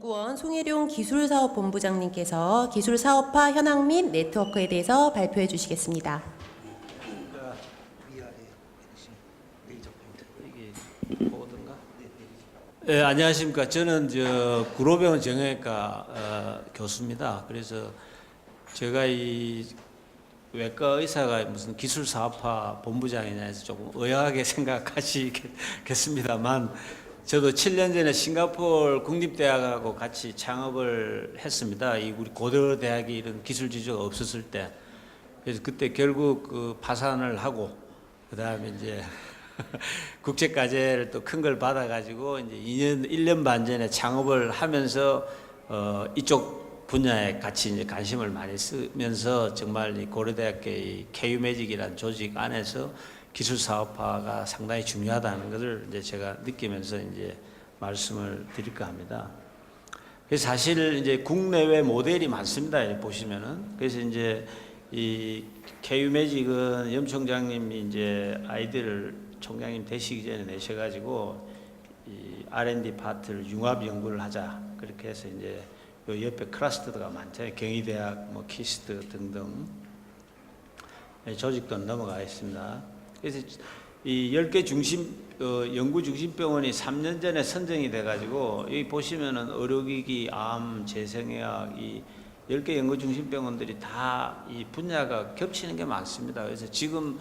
연구원 송혜룡 기술사업본부장님께서 기술사업화 현황 및 네트워크에 대해서 발표해 주시겠습니다. 네, 안녕하십니까. 저는 구로병원 정형외과 교수입니다. 그래서 제가 이 외과 의사가 무슨 기술사업화 본부장이냐 해서 조금 의아하게 생각하시겠습니다만, 저도 7년 전에 싱가포르 국립대학하고 같이 창업을 했습니다. 이 우리 고려대학이 이런 기술 지주가 없었을 때. 그래서 그때 결국 그 파산을 하고, 그 다음에 이제 국제과제를 또 큰 걸 받아가지고 이제 1년 반 전에 창업을 하면서 이쪽 분야에 같이 이제 관심을 많이 쓰면서 정말 이 고려대학교의 KU매직이라는 조직 안에서 기술 사업화가 상당히 중요하다는 것을 이제 제가 느끼면서 이제 말씀을 드릴까 합니다. 그래서 사실 이제 국내외 모델이 많습니다. 보시면은. 그래서 이제 이 KU매직은 염 총장님이 이제 아이디어를 총장님 되시기 전에 내셔가지고 이 R&D 파트를 융합 연구를 하자, 그렇게 해서 이제 요 옆에 클러스터가 많잖아요. 경희대학, 뭐 키스트 등등 조직도 넘어가 있습니다. 그래서 이 10개 중심 연구 중심 병원이 3년 전에 선정이 돼가지고 여기 보시면은 의료기기, 암, 재생의학 이 10개 연구 중심 병원들이 다 이 분야가 겹치는 게 많습니다. 그래서 지금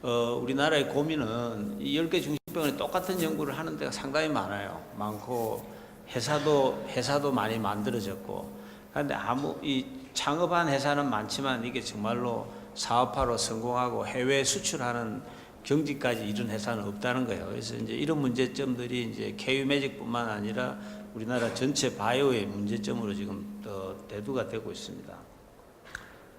우리나라의 고민은 이 10개 중심병원이 똑같은 연구를 하는 데가 상당히 많고 회사도 많이 만들어졌고, 그런데 이 창업한 회사는 많지만 이게 정말로 사업화로 성공하고 해외 수출하는 경지까지 이룬 회사는 없다는 거예요. 그래서 이제 이런 문제점들이 이제 KU매직뿐만 아니라 우리나라 전체 바이오의 문제점으로 지금 대두가 되고 있습니다.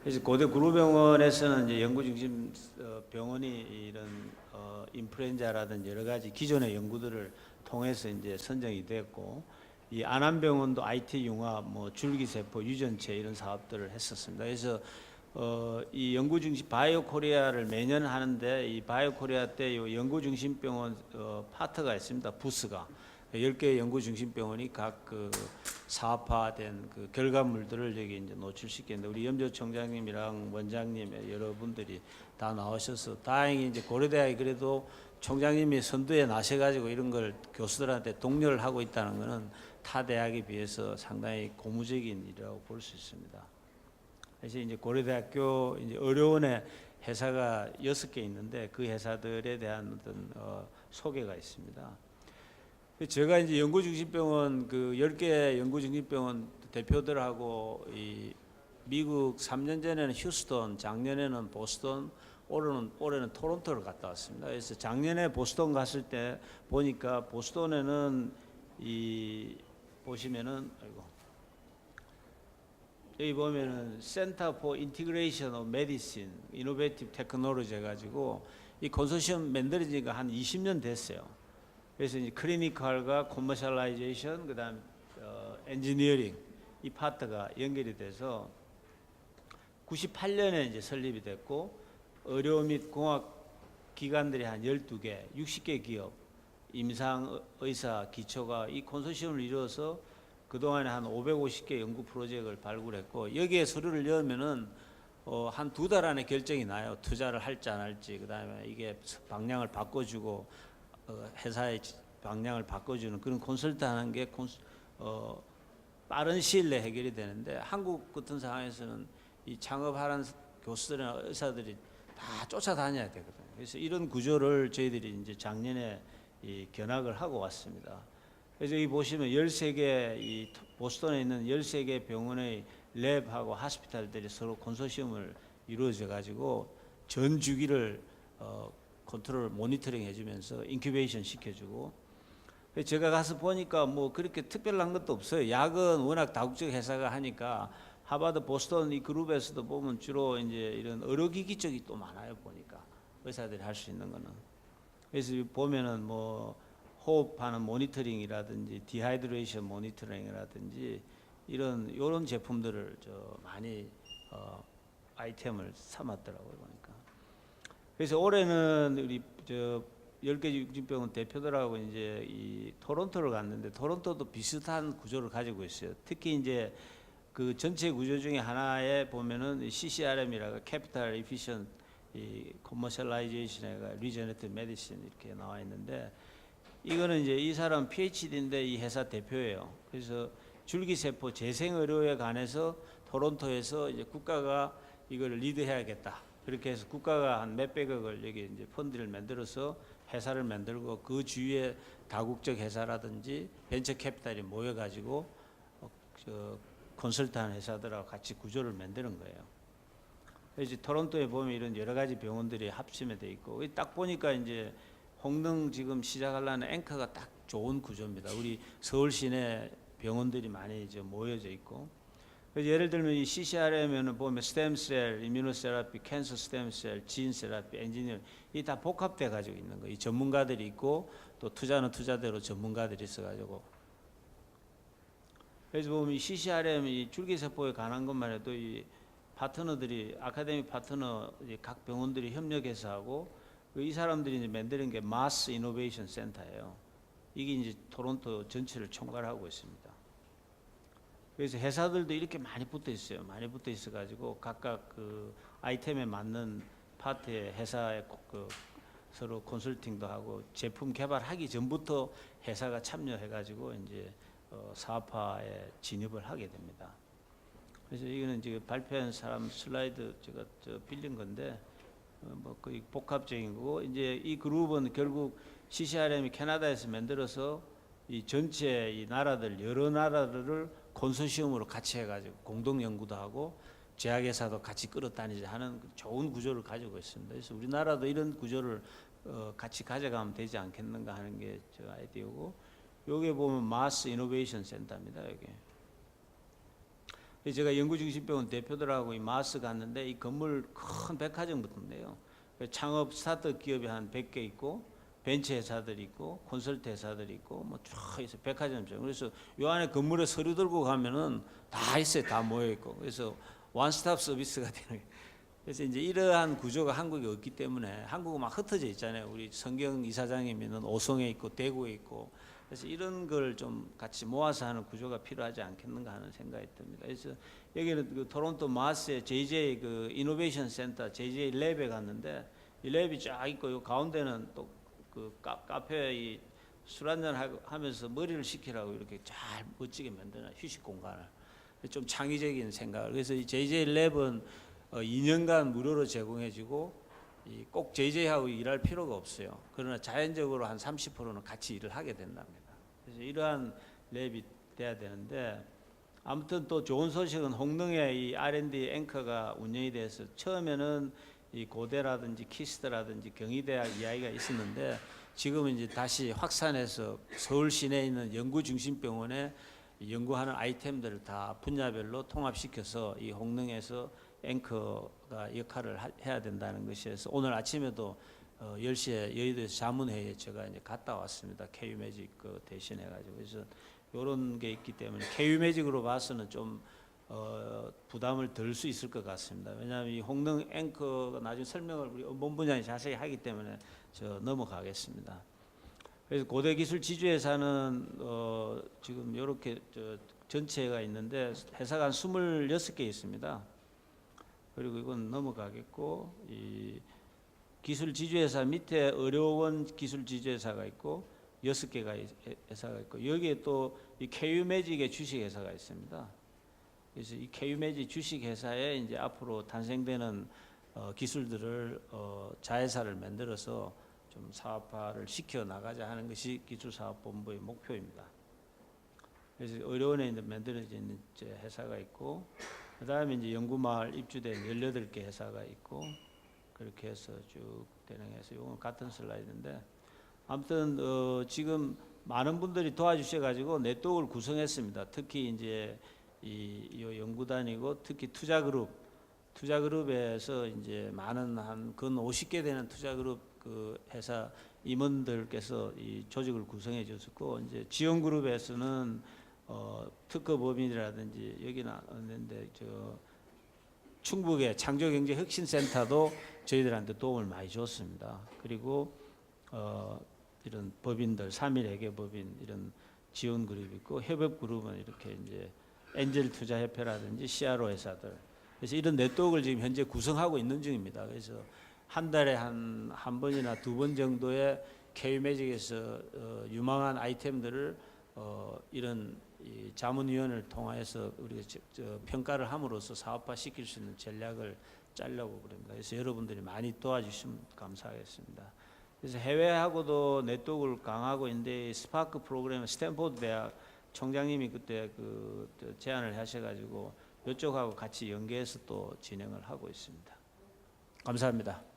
그래서 고대 구로병원에서는 이제 연구 중심 병원이 이런 인플루엔자라든지 여러 가지 기존의 연구들을 통해서 이제 선정이 됐고, 이 안암병원도 IT 융합, 뭐 줄기세포, 유전체 이런 사업들을 했었습니다. 그래서 이 연구 중심 바이오 코리아를 매년 하는데, 이 바이오 코리아 때 요 연구 중심 병원 파트가 있습니다. 부스가 10개의 연구 중심 병원이 각 그 사업화된 그 결과물들을 여기 이제 노출시켰는데, 우리 염조 총장님이랑 원장님 여러분들이 다 나오셔서 다행히 이제 고려대학이 그래도 총장님이 선두에 나셔가지고 이런 걸 교수들한테 독려를 하고 있다는 것은 타 대학에 비해서 상당히 고무적인 일이라고 볼 수 있습니다. 그래서 이제 고려대학교 이제 의료원에 회사가 6개 있는데 그 회사들에 대한 어떤 소개가 있습니다. 제가 이제 연구중심병원 그 10개 연구중심병원 대표들하고 이 미국 3년 전에는 휴스턴, 작년에는 보스턴, 올해는 토론토를 갔다 왔습니다. 그래서 작년에 보스턴 갔을 때 보니까 보스턴에는 이 보시면은 여기 보면은 Center for Integration of Medicine, Innovative Technology 해가지고 이 컨소시엄 만들어진 지가 한 20년 됐어요. 그래서 이제 클리니컬과 커머셜라이제이션, 그다음 엔지니어링 이 파트가 연결이 돼서 98년에 이제 설립이 됐고, 의료 및 공학 기관들이 한 12개, 60개 기업, 임상 의사 기초가 이 컨소시엄을 이루어서 그동안에 한 550개 연구 프로젝트를 발굴했고, 여기에 서류를 넣으면은 한 2달 안에 결정이 나요. 투자를 할지 안 할지, 그다음에 이게 방향을 바꿔주고 회사의 방향을 바꿔주는 그런 컨설트 하는 게 빠른 시일 내에 해결이 되는데, 한국 같은 상황에서는 이 창업하는 교수들이나 의사들이 다 쫓아다녀야 되거든요. 그래서 이런 구조를 저희들이 이제 작년에 이 견학을 하고 왔습니다. 그래서 여기 보시면 13개 이 보스턴에 있는 13개 병원의 랩하고 하스피탈들이 서로 컨소시엄을 이루어져 가지고 전 주기를 컨트롤 모니터링 해주면서 인큐베이션 시켜주고, 제가 가서 보니까 뭐 그렇게 특별한 것도 없어요. 약은 워낙 다국적 회사가 하니까 하버드 보스턴 이 그룹에서도 보면 주로 이제 이런 의료기기 쪽이 또 많아요. 보니까 의사들이 할 수 있는 거는. 그래서 보면은 뭐 호흡하는 모니터링이라든지 디하이드레이션 모니터링이라든지 이런 제품들을 많이 아이템을 삼았더라고요. 보니까. 그래서 올해는 우리 10개 중심병원 대표들하고 이제 이 토론토를 갔는데 토론토도 비슷한 구조를 가지고 있어요. 특히 이제 그 전체 구조 중에 하나에 보면은 CCRM이라고 Capital Efficient 이 Commercialization가 Regenerative Medicine 이렇게 나와 있는데 이거는 이제 이 사람 PhD인데 이 회사 대표예요. 그래서 줄기세포 재생의료에 관해서 토론토에서 이제 국가가 이걸 리드해야겠다. 그렇게 해서 국가가 한 몇백억을 여기 이제 펀드를 만들어서 회사를 만들고 그 주위에 다국적 회사라든지 벤처 캐피탈이 모여가지고 컨설턴 회사들하고 같이 구조를 만드는 거예요. 그래서 토론토에 보면 이런 여러 가지 병원들이 합심에 돼 있고 딱 보니까 이제 홍릉 지금 시작하려는 앵커가 딱 좋은 구조입니다. 우리 서울 시내 병원들이 많이 이제 모여져 있고. 그래서 예를 들면 이 CCRM에는 보면 스템셀, 이뮤노세라피, 캔서 스템셀, 진 세라피, 엔지니어 이 다 복합돼 가지고 있는 거예요. 이 전문가들이 있고 또 투자는 투자대로 전문가들이 있어 가지고. 그래서 보면 이 CCRM 이 줄기세포에 관한 것만 해도 이 파트너들이 아카데미 파트너 각 병원들이 협력해서 하고 이 사람들이 이제 만드는 게 마스 이노베이션 센터예요. 이게 이제 토론토 전체를 총괄하고 있습니다. 그래서 회사들도 이렇게 많이 붙어 있어요. 많이 붙어 있어 가지고 각각 그 아이템에 맞는 파트의 회사에 그 서로 컨설팅도 하고 제품 개발하기 전부터 회사가 참여해 가지고 이제 사업화에 진입을 하게 됩니다. 그래서 이거는 지금 발표한 사람 슬라이드 제가 빌린 건데 뭐 거의 복합적인 거고 이제 이 그룹은 결국 CCRM이 캐나다에서 만들어서 이 전체 이 나라들 여러 나라들을 콘소시엄으로 같이 해가지고 공동 연구도 하고 제약회사도 같이 끌어다니자 하는 좋은 구조를 가지고 있습니다. 그래서 우리나라도 이런 구조를 같이 가져가면 되지 않겠는가 하는 게 저 아이디어고 여기 보면 마스 이노베이션 센터입니다. 여기. 제가 연구중심병원 대표들하고 이 마스 갔는데 이 건물 큰 백화점 같은데요. 창업 스타트업 기업이 한 100개 있고 벤처 회사들이 있고 콘설트 회사들이 있고 뭐 쫙 있어요. 백화점처럼. 그래서 요 안에 건물에 서류 들고 가면은 다 있어요. 다 모여 있고. 그래서 원스톱 서비스가 되는 거예요. 그래서 이제 이러한 구조가 한국에 없기 때문에 한국은 막 흩어져 있잖아요. 우리 성경 이사장님은 오송에 있고 대구에 있고 그래서 이런 걸 좀 같이 모아서 하는 구조가 필요하지 않겠는가 하는 생각이 듭니다. 그래서 여기는 그 토론토 마스의 JJ 그 이노베이션 센터 JJ 랩에 갔는데 이 랩이 쫙 있고 요 가운데는 또 그 카페에 술 한잔 하면서 머리를 식히라고 이렇게 잘 멋지게 만드는 휴식 공간을 좀 창의적인 생각을 그래서 이 JJ 랩은 2년간 무료로 제공해주고 꼭 JJ하고 일할 필요가 없어요. 그러나 자연적으로 한 30%는 같이 일을 하게 된답니다. 그래서 이러한 랩이 돼야 되는데 아무튼 또 좋은 소식은 홍릉에 이 R&D 앵커가 운영이 돼서 처음에는 이 고대라든지 키스트라든지 경희대학 이야기가 있었는데 지금은 이제 다시 확산해서 서울 시내에 있는 연구중심병원에 연구하는 아이템들을 다 분야별로 통합시켜서 이 홍릉에서 앵커가 역할을 해야 된다는 것이어서 오늘 아침에도 10시에 여의도에서 자문회의에 제가 이제 갔다 왔습니다. KU매직 그 대신해가지고. 그래서 이런 게 있기 때문에 KU매직으로 봐서는 좀 부담을 덜 수 있을 것 같습니다. 왜냐하면 이 홍릉 앵커가 나중에 설명을 우리 본부장이 자세히 하기 때문에 저 넘어가겠습니다. 그래서 고대기술지주회사는 지금 이렇게 전체가 있는데 회사가 한 26개 있습니다. 그리고 이건 넘어가겠고 이 기술지주회사 밑에 의료원 기술지주회사가 있고 6개가 회사가 있고 여기에 또 이 KU매직의 주식회사가 있습니다. 그래서 이 KU매직 주식회사에 이제 앞으로 탄생되는 기술들을 자회사를 만들어서 좀 사업화를 시켜 나가자 하는 것이 기술사업본부의 목표입니다. 그래서 의료원에 이제 만들어진 이제 회사가 있고, 그 다음에 이제 연구마을 입주된 18개 회사가 있고, 그렇게 해서 쭉 진행해서 이건 같은 슬라이드인데, 아무튼 지금 많은 분들이 도와주셔가지고 네트워크를 구성했습니다. 특히 이제 이 연구단이고 특히 투자그룹에서 이제 많은 한 근 50개 되는 투자그룹 그 회사 임원들께서 이 조직을 구성해 줬었고 이제 지원그룹에서는 특허법인이라든지 여기 나왔는데 저 충북의 창조경제혁신센터도 저희들한테 도움을 많이 줬습니다. 그리고 이런 법인들, 3일 회계법인 이런 지원 그룹이 있고 협업 그룹은 이렇게 이제 엔젤 투자 협회라든지 CRO 회사들. 그래서 이런 네트워크를 지금 현재 구성하고 있는 중입니다. 그래서 한 달에 한 번이나 두 번 정도의 K매직에서 유망한 아이템들을 이런 이 자문위원회를 통해서 우리가 평가를 함으로써 사업화 시킬 수 있는 전략을 짜려고 그럽니다. 그래서 여러분들이 많이 도와주시면 감사하겠습니다. 그래서 해외하고도 네트워크를 강화하고 있는데 스파크 프로그램 스탠포드 대학 총장님이 그때 제안을 하셔가지고 이쪽하고 같이 연계해서 또 진행을 하고 있습니다. 감사합니다.